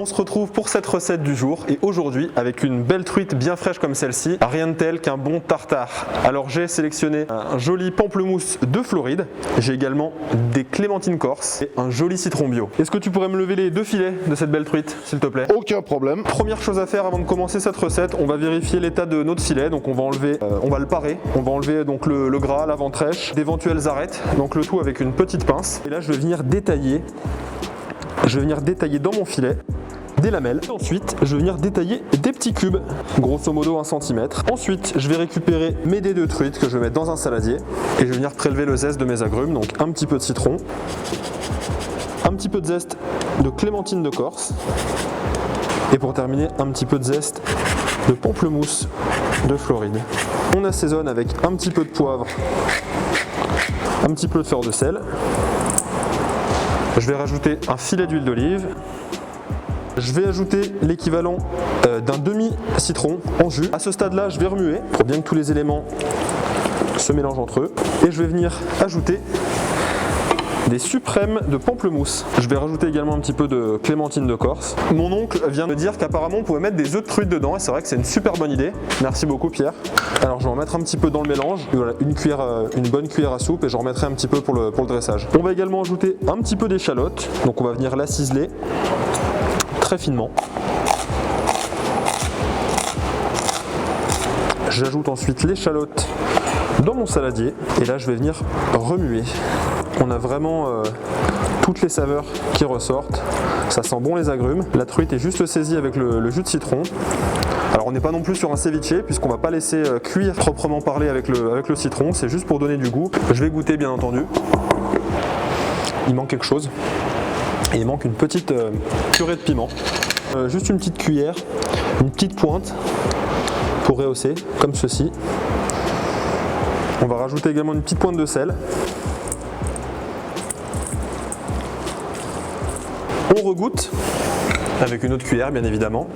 On se retrouve pour cette recette du jour et aujourd'hui avec une belle truite bien fraîche comme celle-ci, rien de tel qu'un bon tartare. Alors j'ai sélectionné un joli pamplemousse de Floride, j'ai également des clémentines corse et un joli citron bio. Est-ce que tu pourrais me lever les 2 filets de cette belle truite s'il te plaît? Aucun problème. Première chose à faire avant de commencer cette recette, on va vérifier l'état de notre filet, donc on va enlever, on va le parer, on va enlever donc le gras, la ventrèche, d'éventuelles arêtes, donc le tout avec une petite pince. Et là je vais venir détailler dans mon filet des lamelles. Ensuite, je vais venir détailler des petits cubes, grosso modo 1 cm. Ensuite, je vais récupérer mes dés de truite que je vais mettre dans un saladier et je vais venir prélever le zeste de mes agrumes, donc un petit peu de citron, un petit peu de zeste de clémentine de Corse et pour terminer, un petit peu de zeste de pamplemousse de Floride. On assaisonne avec un petit peu de poivre, un petit peu de fleur de sel. Je vais rajouter un filet d'huile d'olive. Je vais ajouter l'équivalent d'un demi-citron en jus. À ce stade-là, je vais remuer pour bien que tous les éléments se mélangent entre eux. Et je vais venir ajouter des suprêmes de pamplemousse. Je vais rajouter également un petit peu de clémentine de Corse. Mon oncle vient de me dire qu'apparemment on pouvait mettre des œufs de truite dedans et c'est vrai que c'est une super bonne idée. Merci beaucoup Pierre. Alors je vais en mettre un petit peu dans le mélange. Et voilà, une bonne cuillère à soupe et j'en remettrai un petit peu pour le dressage. On va également ajouter un petit peu d'échalote. Donc on va venir la ciseler très finement. J'ajoute ensuite l'échalote dans mon saladier et là je vais venir remuer. On a vraiment toutes les saveurs qui ressortent, ça sent bon les agrumes. La truite est juste saisie avec le jus de citron. Alors on n'est pas non plus sur un ceviche puisqu'on ne va pas laisser cuire proprement parler avec le citron, c'est juste pour donner du goût. Je vais goûter bien entendu. Il manque quelque chose et il manque une petite purée de piment. Juste une petite cuillère, une petite pointe pour rehausser comme ceci. On va rajouter également une petite pointe de sel. On regoute avec une autre cuillère bien évidemment.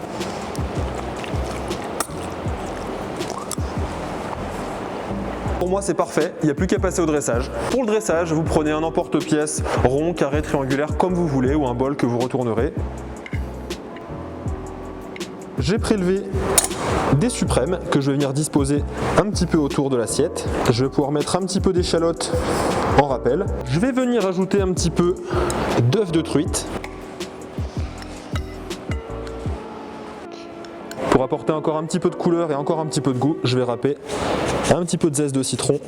Pour moi c'est parfait, il n'y a plus qu'à passer au dressage. Pour le dressage, vous prenez un emporte-pièce rond, carré, triangulaire comme vous voulez ou un bol que vous retournerez. J'ai prélevé des suprêmes que je vais venir disposer un petit peu autour de l'assiette. Je vais pouvoir mettre un petit peu d'échalote en rappel. Je vais venir ajouter un petit peu d'œuf de truite. Pour apporter encore un petit peu de couleur et encore un petit peu de goût, je vais râper un petit peu de zeste de citron.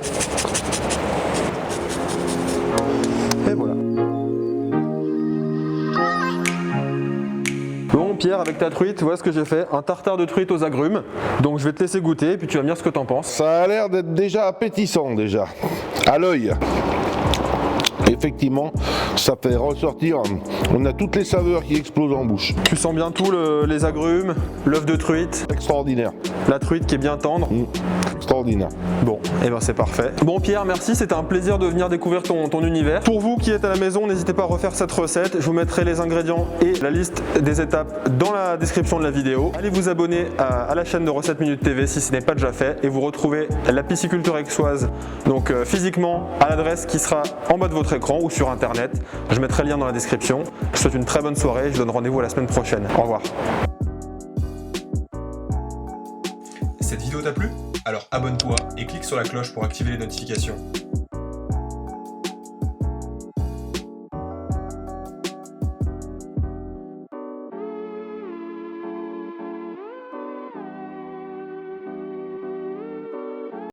Et voilà. Bon Pierre, avec ta truite, voilà ce que j'ai fait, un tartare de truite aux agrumes. Donc je vais te laisser goûter et puis tu vas me dire ce que t'en penses. Ça a l'air d'être déjà appétissant déjà, à l'œil. Effectivement, ça fait ressortir, on a toutes les saveurs qui explosent en bouche. Tu sens bien tout, les agrumes, l'œuf de truite. Extraordinaire. La truite qui est bien tendre. Extraordinaire. Bon, et ben c'est parfait. Bon Pierre, merci, c'était un plaisir de venir découvrir ton univers. Pour vous qui êtes à la maison, n'hésitez pas à refaire cette recette. Je vous mettrai les ingrédients et la liste des étapes dans la description de la vidéo. Allez vous abonner à la chaîne de Recettes Minute TV si ce n'est pas déjà fait. Et vous retrouvez la pisciculture aixoise, donc physiquement, à l'adresse qui sera en bas de votre écran ou sur internet. Je mettrai le lien dans la description. Je vous souhaite une très bonne soirée. Je vous donne rendez-vous à la semaine prochaine. Au revoir. Cette vidéo t'a plu? Alors abonne-toi et clique sur la cloche pour activer les notifications.